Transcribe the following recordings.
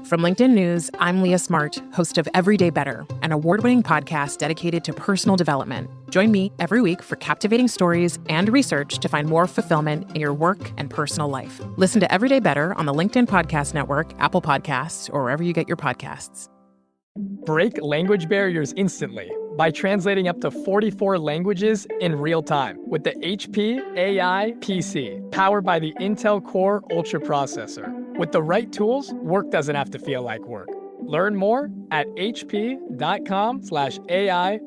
From LinkedIn News, I'm Leah Smart, host of Everyday Better, an award-winning podcast dedicated to personal development. Join me every week for captivating stories and research to find more fulfillment in your work and personal life. Listen to Everyday Better on the LinkedIn Podcast Network, Apple Podcasts, or wherever you get your podcasts. Break language barriers instantly by translating up to 44 languages in real time with the HP AI PC, powered by the Intel Core Ultra processor. With the right tools, work doesn't have to feel like work. Learn more at hp.com/AI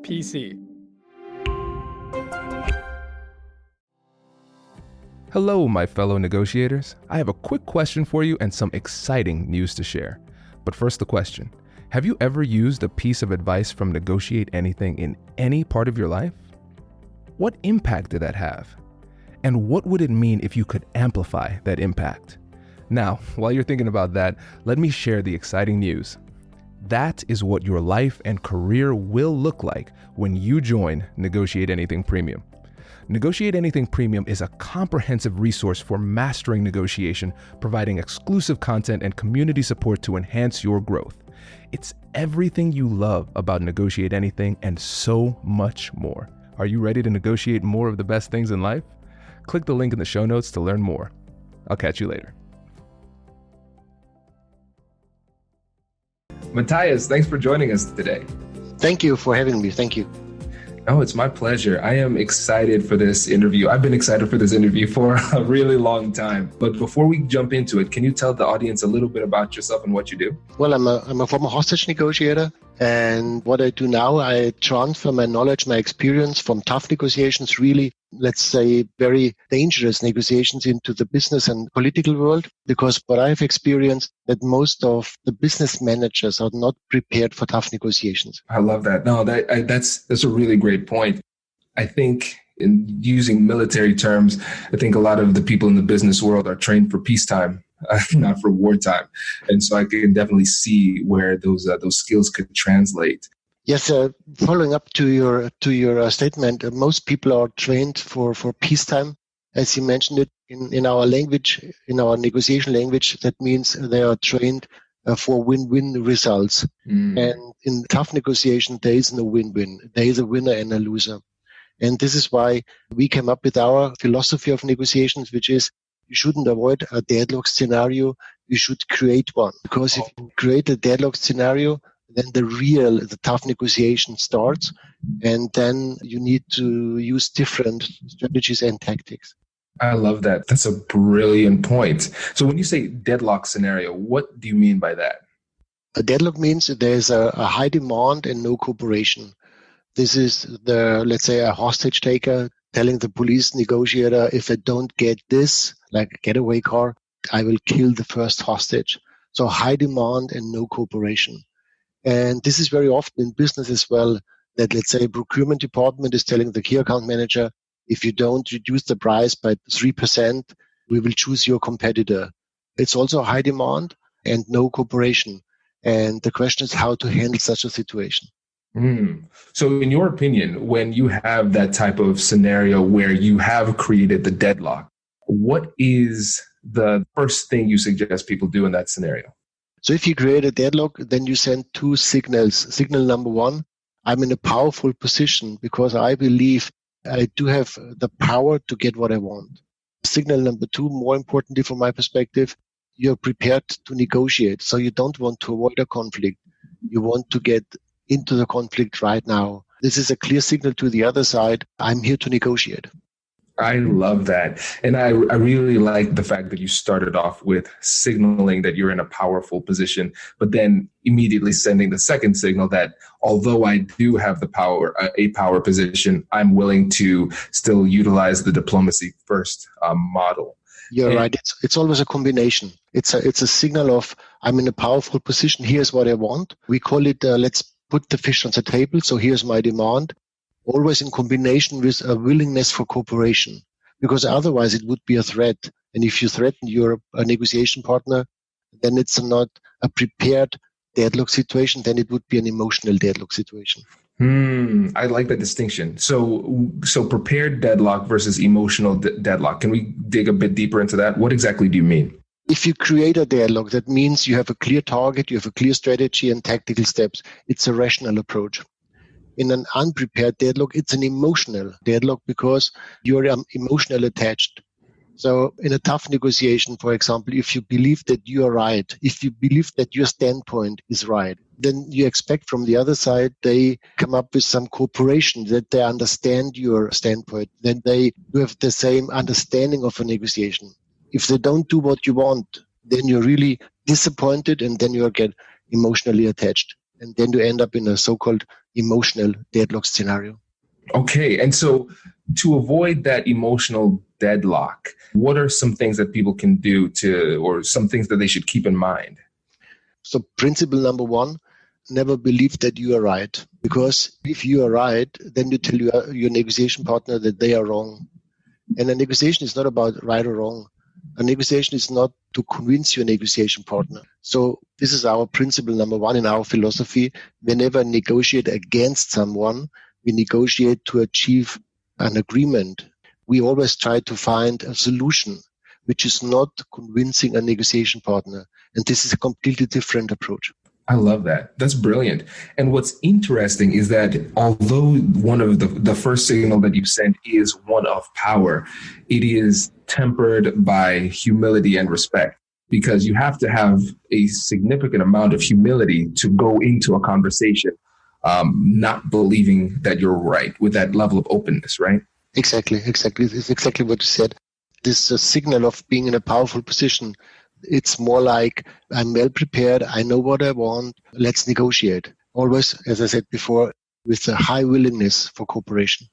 PC. Hello, my fellow negotiators. I have a quick question for you and some exciting news to share. But first, the question. Have you ever used a piece of advice from Negotiate Anything in any part of your life? What impact did that have? And what would it mean if you could amplify that impact? Now, while you're thinking about that, let me share the exciting news. That is what your life and career will look like when you join Negotiate Anything Premium. Negotiate Anything Premium is a comprehensive resource for mastering negotiation, providing exclusive content and community support to enhance your growth. It's everything you love about Negotiate Anything and so much more. Are you ready to negotiate more of the best things in life? Click the link in the show notes to learn more. I'll catch you later. Matthias, thanks for joining us today. Thank you for having me. Thank you. Oh, it's my pleasure. I am excited for this interview. I've been excited for this interview for a really long time. But before we jump into it, can you tell the audience a little bit about yourself and what you do? Well, I'm a former hostage negotiator. And what I do now, I transfer my knowledge, my experience from tough negotiations, really, let's say, very dangerous negotiations into the business and political world. Because what I've experienced, that most of the business managers are not prepared for tough negotiations. I love that. No, that's a really great point. I think in using military terms, I think a lot of the people in the business world are trained for peacetime. Not for wartime. And so I can definitely see where those skills could translate. Yes, following up to your statement, most people are trained for peacetime. As you mentioned it in our language, in our negotiation language, that means they are trained for win-win results. And in tough negotiation, there is no win-win. There is a winner and a loser. And this is why we came up with our philosophy of negotiations, which is you shouldn't avoid a deadlock scenario. You should create one. Because if you create a deadlock scenario, then the tough negotiation starts. And then you need to use different strategies and tactics. I love that. That's a brilliant point. So when you say deadlock scenario, what do you mean by that? A deadlock means there's a high demand and no cooperation. This is let's say, a hostage taker telling the police negotiator, if I don't get this, like a getaway car, I will kill the first hostage. So high demand and no cooperation. And this is very often in business as well, that let's say a procurement department is telling the key account manager, if you don't reduce the price by 3%, we will choose your competitor. It's also high demand and no cooperation. And the question is how to handle such a situation. So in your opinion, when you have that type of scenario where you have created the deadlock, what is the first thing you suggest people do in that scenario? So if you create a deadlock, then you send two signals. Signal number one, I'm in a powerful position because I believe I do have the power to get what I want. Signal number two, more importantly from my perspective, you're prepared to negotiate. So you don't want to avoid a conflict. You want to get into the conflict right now. This is a clear signal to the other side. I'm here to negotiate. I love that. And I really like the fact that you started off with signaling that you're in a powerful position, but then immediately sending the second signal that although I do have the power, a power position, I'm willing to still utilize the diplomacy first model. You're right. It's always a combination. It's a signal of I'm in a powerful position. Here's what I want. We call it let's put the fish on the table. So here's my demand. Always in combination with a willingness for cooperation, because otherwise it would be a threat. And if you threaten your negotiation partner, then it's not a prepared deadlock situation. Then it would be an emotional deadlock situation. I like that distinction. So prepared deadlock versus emotional deadlock. Can we dig a bit deeper into that? What exactly do you mean? If you create a dialogue, that means you have a clear target, you have a clear strategy and tactical steps. It's a rational approach. In an unprepared dialogue, it's an emotional dialogue because you're emotionally attached. So in a tough negotiation, for example, if you believe that you are right, if you believe that your standpoint is right, then you expect from the other side they come up with some cooperation, that they understand your standpoint, that they have the same understanding of a negotiation. If they don't do what you want, then you're really disappointed and then you get emotionally attached. And then you end up in a so-called emotional deadlock scenario. Okay. And so to avoid that emotional deadlock, what are some things that people can do or some things that they should keep in mind? So principle number one, never believe that you are right. Because if you are right, then you tell your negotiation partner that they are wrong. And a negotiation is not about right or wrong. A negotiation is not to convince your negotiation partner. So this is our principle number one in our philosophy. We never negotiate against someone. We negotiate to achieve an agreement. We always try to find a solution which is not convincing a negotiation partner. And this is a completely different approach. I love that. That's brilliant. And what's interesting is that although one of the first signal that you send is one of power, it is tempered by humility and respect, because you have to have a significant amount of humility to go into a conversation, not believing that you're right, with that level of openness, right? Exactly. It's exactly what you said. This signal of being in a powerful position. It's more like, I'm well prepared, I know what I want, let's negotiate. Always, as I said before, with a high willingness for cooperation.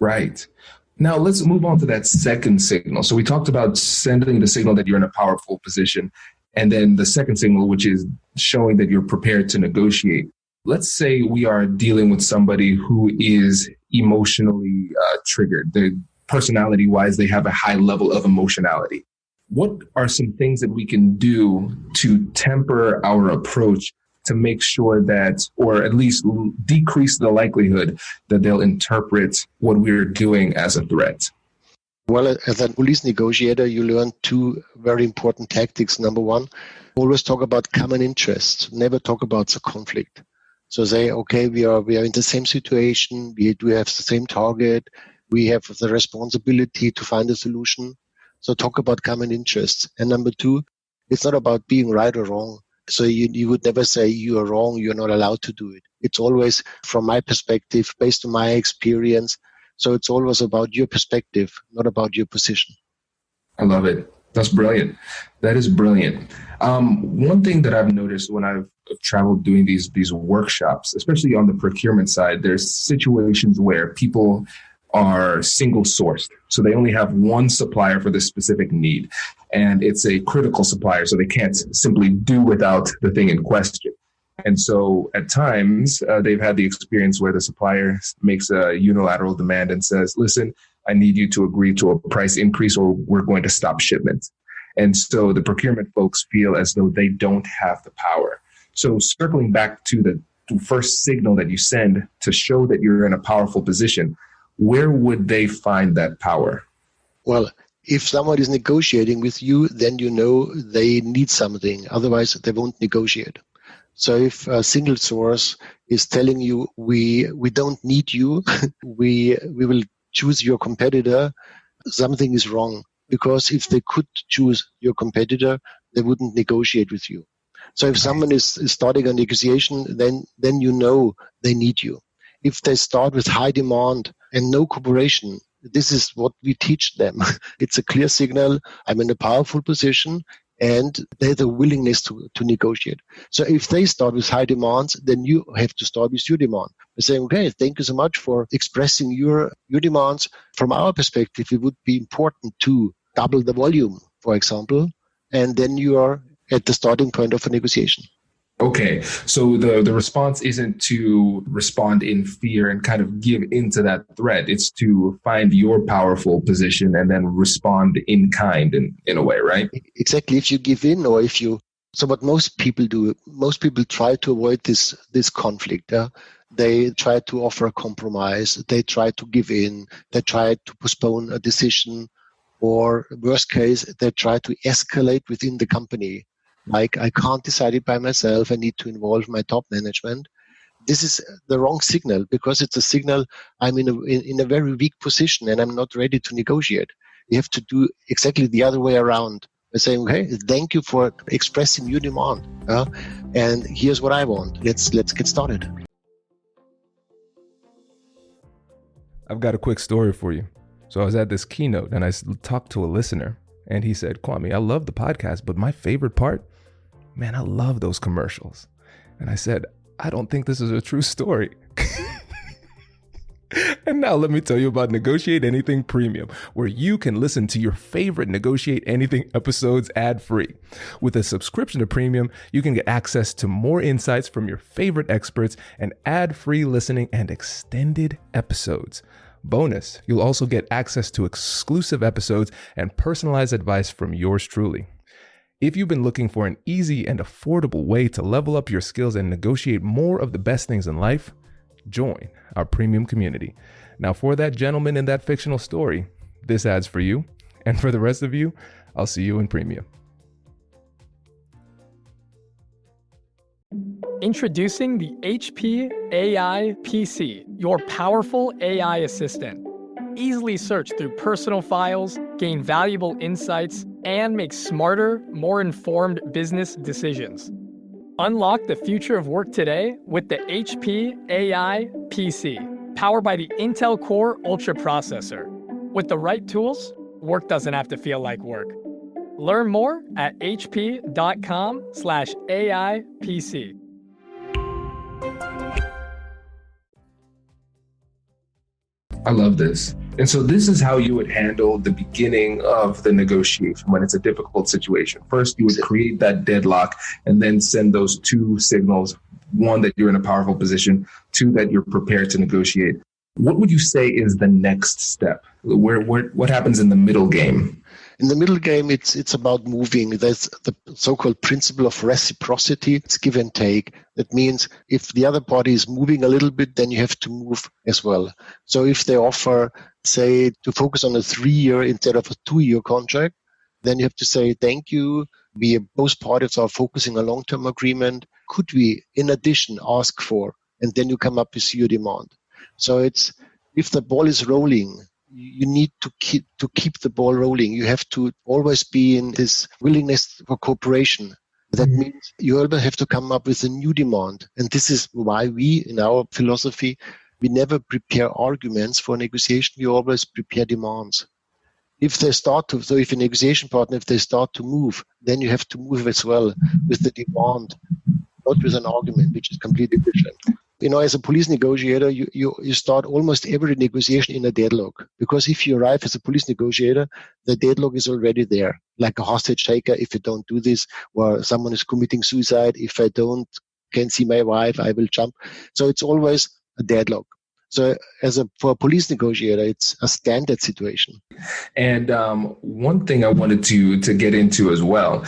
Right. Now let's move on to that second signal. So we talked about sending the signal that you're in a powerful position, and then the second signal, which is showing that you're prepared to negotiate. Let's say we are dealing with somebody who is emotionally triggered. Personality-wise, they have a high level of emotionality. What are some things that we can do to temper our approach to make sure that, or at least decrease the likelihood that they'll interpret what we're doing as a threat? Well, as a police negotiator, you learn two very important tactics. Number one, always talk about common interests. Never talk about the conflict. So say, okay, we are in the same situation. We do have the same target. We have the responsibility to find a solution. So talk about common interests. And number two, it's not about being right or wrong. So you would never say you are wrong, you're not allowed to do it. It's always from my perspective, based on my experience. So it's always about your perspective, not about your position. I love it. That's brilliant. That is brilliant. One thing that I've noticed when I've traveled doing these workshops, especially on the procurement side, there's situations where people are single sourced. So they only have one supplier for this specific need. And it's a critical supplier, so they can't simply do without the thing in question. And so at times they've had the experience where the supplier makes a unilateral demand and says, listen, I need you to agree to a price increase or we're going to stop shipment. And so the procurement folks feel as though they don't have the power. So circling back to the first signal that you send to show that you're in a powerful position, where would they find that power? Well, if someone is negotiating with you, then you know they need something. Otherwise, they won't negotiate. So if a single source is telling you, we don't need you, we will choose your competitor, something is wrong. Because if they could choose your competitor, they wouldn't negotiate with you. So if someone is starting a negotiation, then you know they need you. If they start with high demand and no cooperation, this is what we teach them. It's a clear signal, I'm in a powerful position, and they have the willingness to negotiate. So if they start with high demands, then you have to start with your demand. By saying, okay, thank you so much for expressing your demands. From our perspective, it would be important to double the volume, for example, and then you are at the starting point of a negotiation. Okay, so the response isn't to respond in fear and kind of give into that threat. It's to find your powerful position and then respond in kind in a way, right? Exactly. If you give in or if you... So what most people do, most people try to avoid this conflict. Yeah? They try to offer a compromise. They try to give in. They try to postpone a decision. Or worst case, they try to escalate within the company. Like, I can't decide it by myself. I need to involve my top management. This is the wrong signal, because it's a signal I'm in a very weak position and I'm not ready to negotiate. You have to do exactly the other way around. By saying, okay, thank you for expressing your demand. And here's what I want. Let's get started. I've got a quick story for you. So I was at this keynote and I talked to a listener and he said, Kwame, I love the podcast, but my favorite part, man, I love those commercials. And I said, I don't think this is a true story. And now let me tell you about Negotiate Anything Premium, where you can listen to your favorite Negotiate Anything episodes ad-free. With a subscription to Premium, you can get access to more insights from your favorite experts and ad-free listening and extended episodes. Bonus, you'll also get access to exclusive episodes and personalized advice from yours truly. If you've been looking for an easy and affordable way to level up your skills and negotiate more of the best things in life, join our premium community. Now, for that gentleman in that fictional story, this ad's for you. And for the rest of you, I'll see you in premium. Introducing the HP AI PC, your powerful AI assistant. Easily search through personal files, gain valuable insights, and make smarter, more informed business decisions. Unlock the future of work today with the HP AI PC, powered by the Intel Core Ultra processor. With the right tools, work doesn't have to feel like work. Learn more at hp.com/AIPC. I love this. And so this is how you would handle the beginning of the negotiation when it's a difficult situation. First, you would create that deadlock and then send those two signals. One, that you're in a powerful position. Two, that you're prepared to negotiate. What would you say is the next step? What happens in the middle game? In the middle game, it's about moving. There's the so-called principle of reciprocity. It's give and take. That means if the other party is moving a little bit, then you have to move as well. So if they offer, say, to focus on a 3-year instead of a 2-year contract, then you have to say, thank you. Both parties are focusing on a long-term agreement. Could we, in addition, ask for? And then you come up with your demand. So it's, if the ball is rolling, you need to keep the ball rolling. You have to always be in this willingness for cooperation. That means you always have to come up with a new demand. And this is why we, in our philosophy, we never prepare arguments for negotiation. We always prepare demands. If a negotiation partner, if they start to move, then you have to move as well with the demand, not with an argument, which is completely different. As a police negotiator, you start almost every negotiation in a deadlock. Because if you arrive as a police negotiator, the deadlock is already there. Like a hostage taker, if you don't do this, or someone is committing suicide, if I can see my wife, I will jump. So it's always a deadlock. So for a police negotiator, it's a standard situation. And one thing I wanted to get into as well,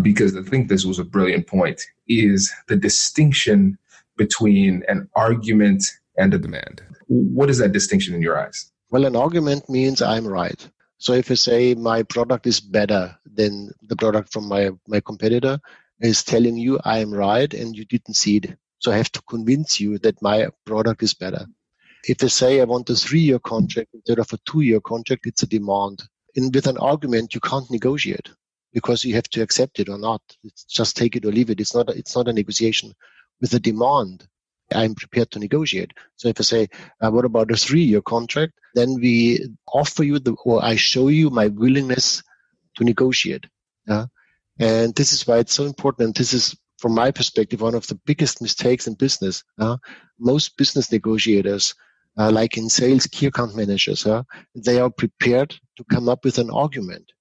because I think this was a brilliant point, is the distinction between an argument and a demand. What is that distinction in your eyes? Well, an argument means I'm right. So if I say my product is better than the product from my competitor, is telling you I am right and you didn't see it. So I have to convince you that my product is better. If I say I want a 3-year contract instead of a 2-year contract, it's a demand. And with an argument, you can't negotiate because you have to accept it or not. It's just take it or leave it. It's not a negotiation. With a demand, I'm prepared to negotiate. So if I say, what about a 3-year contract? Then we offer you or I show you my willingness to negotiate. And this is why it's so important. And this is, from my perspective, one of the biggest mistakes in business. Most business negotiators, like in sales, key account managers, they are prepared to come up with an argument.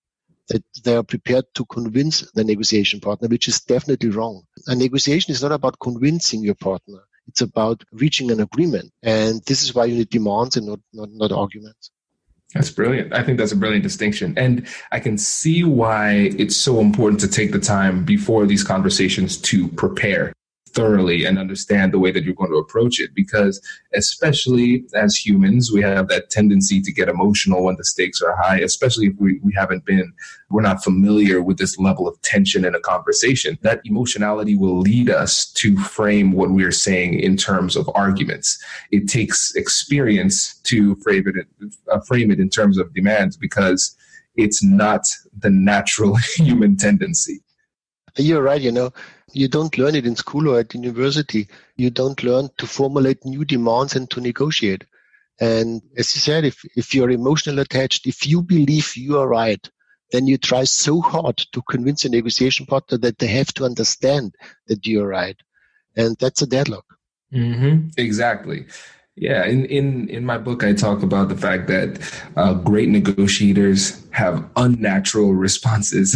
That they are prepared to convince the negotiation partner, which is definitely wrong. A negotiation is not about convincing your partner. It's about reaching an agreement. And this is why you need demands and not arguments. That's brilliant. I think that's a brilliant distinction. And I can see why it's so important to take the time before these conversations to prepare. thoroughly and understand the way that you're going to approach it, because especially as humans, we have that tendency to get emotional when the stakes are high, especially if we're not familiar with this level of tension in a conversation. That emotionality will lead us to frame what we're saying in terms of arguments. It takes experience to frame it in terms of demands, because it's not the natural human tendency. You're right. You don't learn it in school or at university. You don't learn to formulate new demands and to negotiate. And as you said, if you're emotionally attached, if you believe you are right, then you try so hard to convince a negotiation partner that they have to understand that you're right. And that's a deadlock. Mm-hmm. Exactly. Yeah. In my book, I talk about the fact that great negotiators have unnatural responses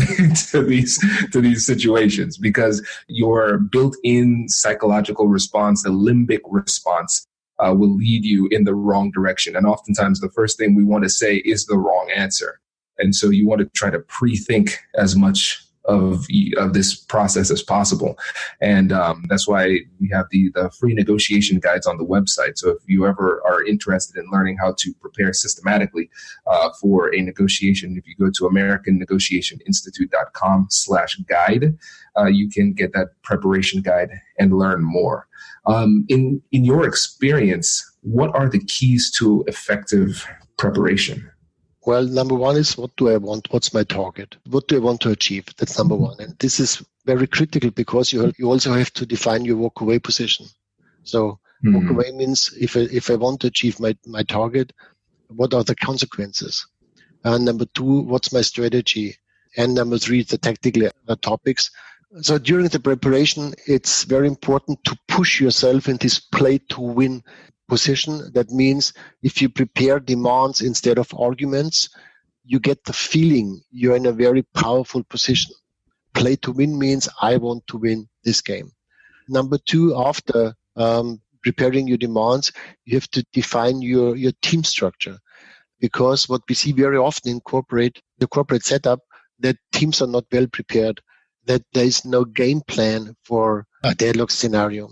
to these situations, because your built-in psychological response, the limbic response, will lead you in the wrong direction. And oftentimes the first thing we want to say is the wrong answer. And so you want to try to pre-think as much of this process as possible. And that's why we have the free negotiation guides on the website. So if you ever are interested in learning how to prepare systematically for a negotiation, if you go to AmericanNegotiationInstitute.com/guide, you can get that preparation guide and learn more. In your experience, what are the keys to effective preparation? Well, number one is, what do I want? What's my target? What do I want to achieve? That's number one. And this is very critical, because you also have to define your walk-away position. So walk-away means if I want to achieve my target, what are the consequences? And number two, what's my strategy? And number three, the tactical topics. So during the preparation, it's very important to push yourself in this play-to-win position. That means if you prepare demands instead of arguments, you get the feeling you're in a very powerful position. Play to win means I want to win this game. Number two, after preparing your demands, you have to define your team structure, because what we see very often in the corporate setup, that teams are not well prepared, that there is no game plan for a deadlock scenario.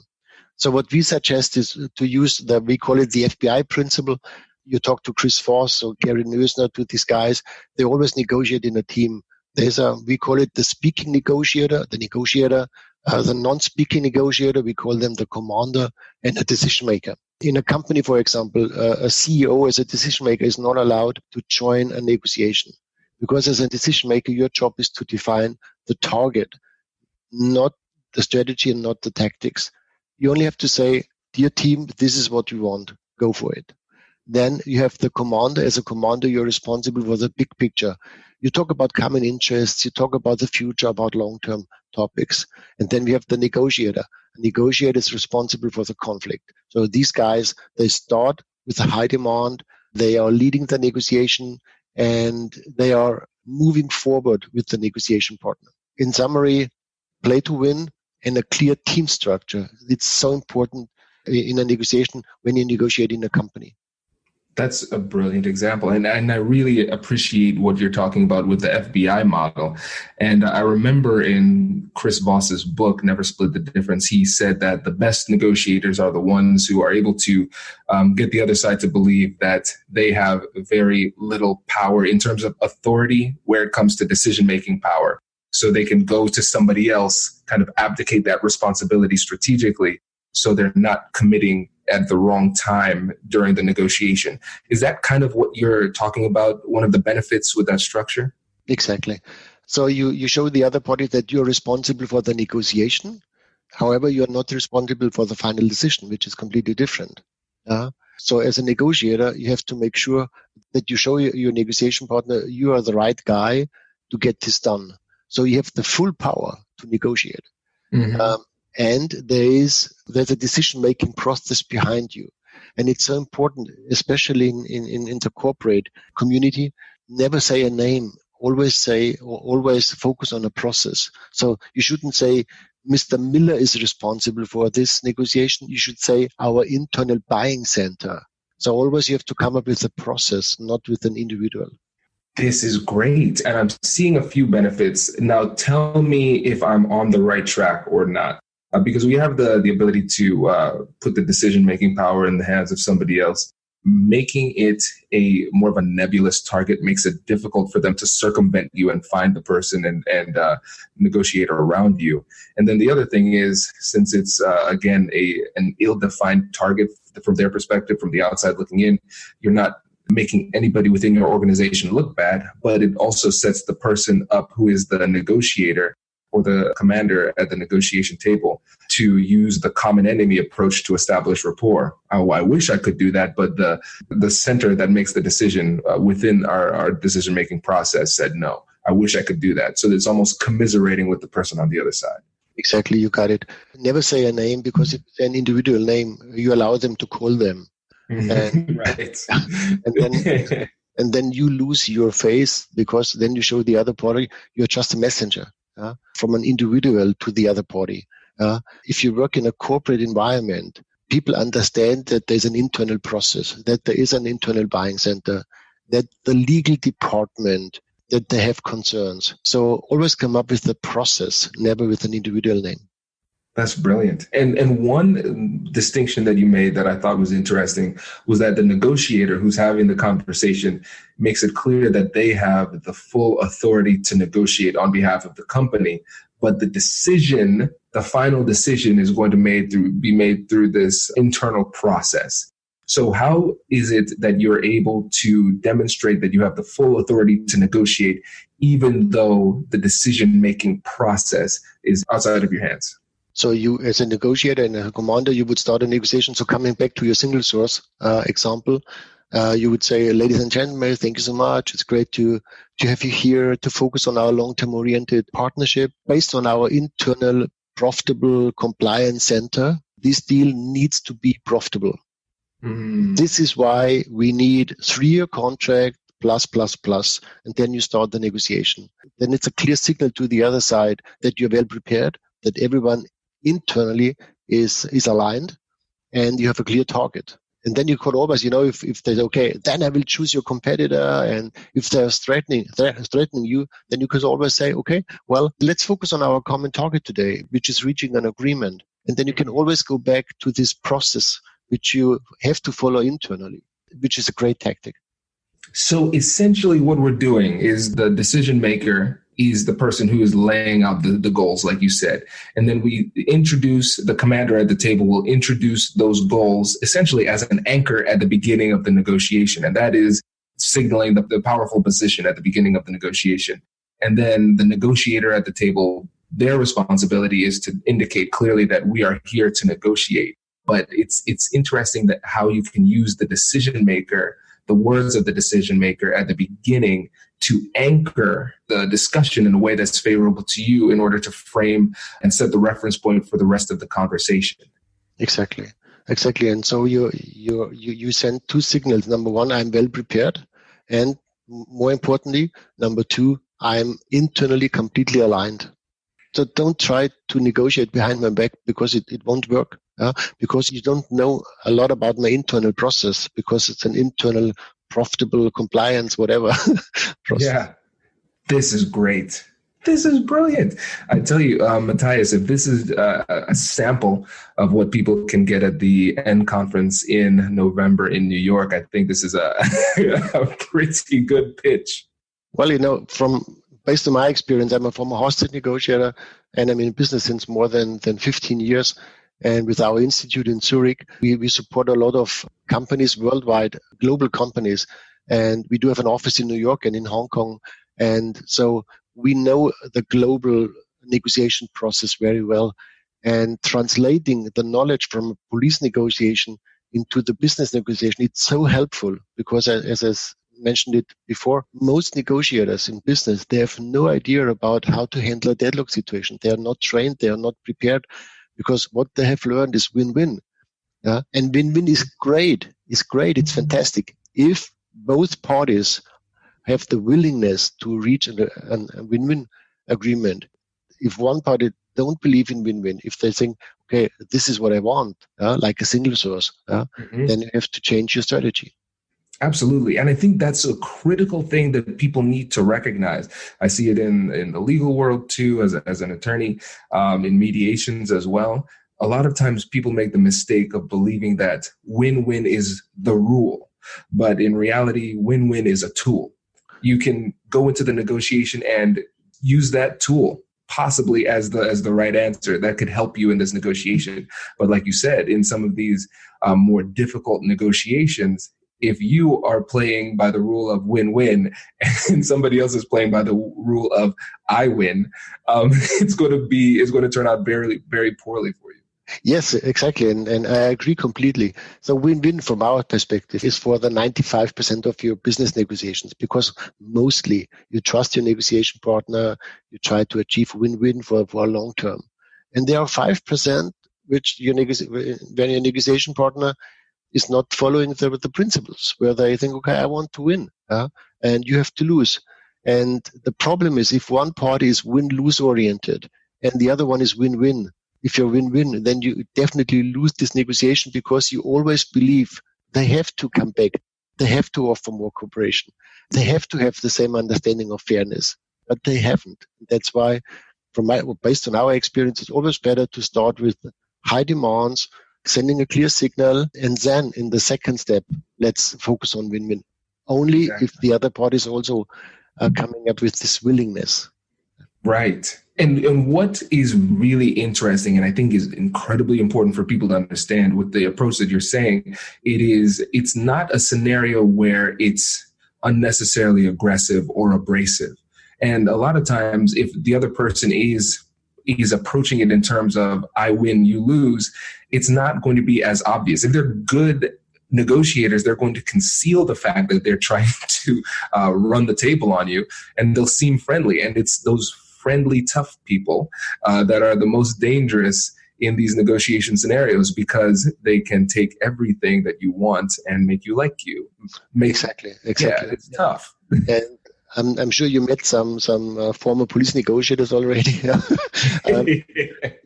So what we suggest is to use we call it the FBI principle. You talk to Chris Voss or Gary Neusner, to these guys, they always negotiate in a team. We call it the speaking negotiator, the non-speaking negotiator, we call them the commander, and a decision maker. In a company, for example, a CEO as a decision maker is not allowed to join a negotiation, because as a decision maker, your job is to define the target, not the strategy and not the tactics. You only have to say, dear team, this is what you want. Go for it. Then you have the commander. As a commander, you're responsible for the big picture. You talk about common interests. You talk about the future, about long-term topics. And then we have the negotiator. The negotiator is responsible for the conflict. So these guys, they start with a high demand. They are leading the negotiation, and they are moving forward with the negotiation partner. In summary, play to win and a clear team structure. It's so important in a negotiation when you negotiate in a company. That's a brilliant example. And I really appreciate what you're talking about with the FBI model. And I remember in Chris Voss's book, Never Split the Difference, he said that the best negotiators are the ones who are able to get the other side to believe that they have very little power in terms of authority where it comes to decision-making power. So they can go to somebody else, kind of abdicate that responsibility strategically, so they're not committing at the wrong time during the negotiation. Is that kind of what you're talking about, one of the benefits with that structure? Exactly. So you show the other party that you're responsible for the negotiation. However, you're not responsible for the final decision, which is completely different. So as a negotiator, you have to make sure that you show your negotiation partner you are the right guy to get this done. So you have the full power to negotiate. Mm-hmm. And there's a decision-making process behind you. And it's so important, especially in the corporate community, never say a name, always focus on a process. So you shouldn't say, Mr. Miller is responsible for this negotiation. You should say our internal buying center. So always you have to come up with a process, not with an individual. This is great. And I'm seeing a few benefits. Now tell me if I'm on the right track or not. because we have the ability to put the decision-making power in the hands of somebody else. Making it a more of a nebulous target makes it difficult for them to circumvent you and find the person and negotiate around you. And then the other thing is, since it's again an ill-defined target from their perspective, from the outside looking in, you're not making anybody within your organization look bad, but it also sets the person up who is the negotiator or the commander at the negotiation table to use the common enemy approach to establish rapport. Oh, I wish I could do that, but the center that makes the decision within our decision-making process said no. I wish I could do that. So it's almost commiserating with the person on the other side. Exactly, you got it. Never say a name, because if it's an individual name, you allow them to call them. And, right. and then you lose your face, because then you show the other party you're just a messenger. From an individual to the other party. If you work in a corporate environment, people understand that there's an internal process, that there is an internal buying center, that the legal department, that they have concerns. So always come up with the process, never with an individual name. That's brilliant. And one distinction that you made that I thought was interesting was that the negotiator who's having the conversation makes it clear that they have the full authority to negotiate on behalf of the company. But the final decision is going to be made through this internal process. So how is it that you're able to demonstrate that you have the full authority to negotiate, even though the decision-making process is outside of your hands? So you, as a negotiator and a commander, you would start a negotiation. So coming back to your single source example, you would say, ladies and gentlemen, thank you so much. It's great to have you here to focus on our long-term oriented partnership based on our internal profitable compliance center. This deal needs to be profitable. This is why we need 3-year contract plus, and then you start the negotiation. Then it's a clear signal to the other side that you're well prepared, that everyone internally is aligned, and you have a clear target. And then you could always, if they're okay, then I will choose your competitor. And if they're threatening you, then you could always say, okay, well, let's focus on our common target today, which is reaching an agreement. And then you can always go back to this process, which you have to follow internally, which is a great tactic. So essentially what we're doing is the decision maker is the person who is laying out the goals, like you said. And then we introduce the commander at the table will introduce those goals essentially as an anchor at the beginning of the negotiation. And that is signaling the powerful position at the beginning of the negotiation. And then the negotiator at the table, their responsibility is to indicate clearly that we are here to negotiate. But it's interesting that how you can use the decision maker, the words of the decision maker at the beginning to anchor the discussion in a way that's favorable to you in order to frame and set the reference point for the rest of the conversation. Exactly. And so you send 2 signals. Number 1, I'm well prepared. And more importantly, number 2, I'm internally completely aligned. So don't try to negotiate behind my back, because it won't work. Because you don't know a lot about my internal process, because it's an internal profitable compliance, whatever process. Yeah, this is great. This is brilliant. I tell you, Matthias, if this is a sample of what people can get at the END conference in November in New York, I think this is a pretty good pitch. Well, based on my experience, I'm a former hostage negotiator, and I'm in business since more than 15 years. And with our institute in Zurich, we support a lot of companies worldwide, global companies. And we do have an office in New York and in Hong Kong. And so we know the global negotiation process very well. And translating the knowledge from a police negotiation into the business negotiation, it's so helpful, because as I mentioned it before, most negotiators in business, they have no idea about how to handle a deadlock situation. They are not trained. They are not prepared. Because what they have learned is win-win. And win-win is great. It's fantastic. If both parties have the willingness to reach a win-win agreement, if one party don't believe in win-win, if they think, okay, this is what I want, like a single source, then you have to change your strategy. Absolutely. And I think that's a critical thing that people need to recognize. I see it in the legal world too, as an attorney, in mediations as well. A lot of times people make the mistake of believing that win-win is the rule, but in reality, win-win is a tool. You can go into the negotiation and use that tool possibly as the right answer that could help you in this negotiation. But like you said, in some of these more difficult negotiations, if you are playing by the rule of win-win and somebody else is playing by the rule of I win, it's going to turn out very, very poorly for you. Yes, exactly. And I agree completely. So win-win from our perspective is for the 95% of your business negotiations, because mostly you trust your negotiation partner, you try to achieve win-win for a long term. And there are 5% which when your negotiation partner is not following the principles, where they think, okay, I want to win, and you have to lose. And the problem is if one party is win-lose oriented and the other one is win-win, if you're win-win, then you definitely lose this negotiation, because you always believe they have to come back. They have to offer more cooperation. They have to have the same understanding of fairness, but they haven't. That's why, based on our experience, it's always better to start with high demands, sending a clear signal, and then in the second step, let's focus on win-win. Only if the other party is also coming up with this willingness. Right. And what is really interesting, and I think is incredibly important for people to understand with the approach that you're saying, it's not a scenario where it's unnecessarily aggressive or abrasive. And a lot of times, if the other person is approaching it in terms of I win, you lose, it's not going to be as obvious. If they're good negotiators, they're going to conceal the fact that they're trying to run the table on you, and they'll seem friendly. And it's those friendly, tough people that are the most dangerous in these negotiation scenarios, because they can take everything that you want and make you like you. Exactly. Yeah, it's tough. And I'm sure you met some former police negotiators already.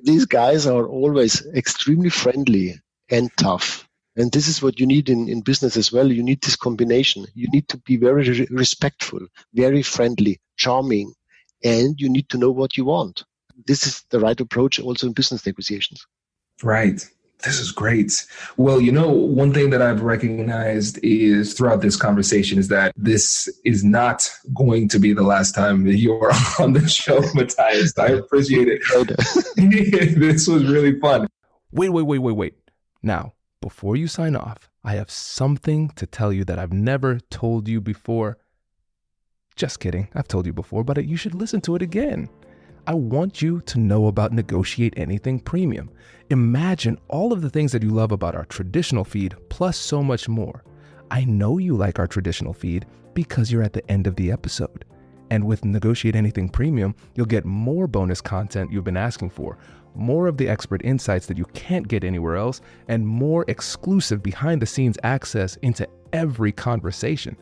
These guys are always extremely friendly and tough. And this is what you need in business as well. You need this combination. You need to be very respectful, very friendly, charming, and you need to know what you want. This is the right approach also in business negotiations. Right. This is great. Well, one thing that I've recognized is throughout this conversation is that this is not going to be the last time that you're on the show, Matthias. I appreciate it. This was really fun. Wait. Now, before you sign off, I have something to tell you that I've never told you before. Just kidding. I've told you before, but you should listen to it again. I want you to know about Negotiate Anything Premium. Imagine all of the things that you love about our traditional feed, plus so much more. I know you like our traditional feed because you're at the end of the episode. And with Negotiate Anything Premium, you'll get more bonus content you've been asking for, more of the expert insights that you can't get anywhere else, and more exclusive behind-the-scenes access into every conversation.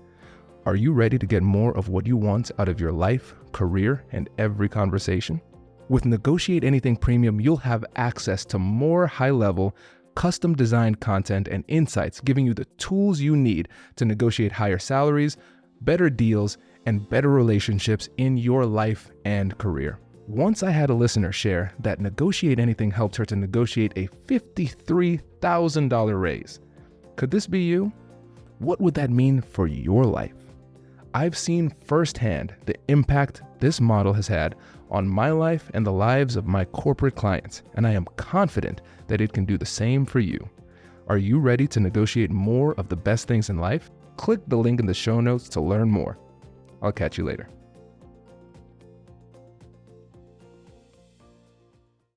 Are you ready to get more of what you want out of your life, career, and every conversation? With Negotiate Anything Premium, you'll have access to more high-level, custom-designed content and insights, giving you the tools you need to negotiate higher salaries, better deals, and better relationships in your life and career. Once I had a listener share that Negotiate Anything helped her to negotiate a $53,000 raise. Could this be you? What would that mean for your life? I've seen firsthand the impact this model has had on my life and the lives of my corporate clients, and I am confident that it can do the same for you. Are you ready to negotiate more of the best things in life? Click the link in the show notes to learn more. I'll catch you later.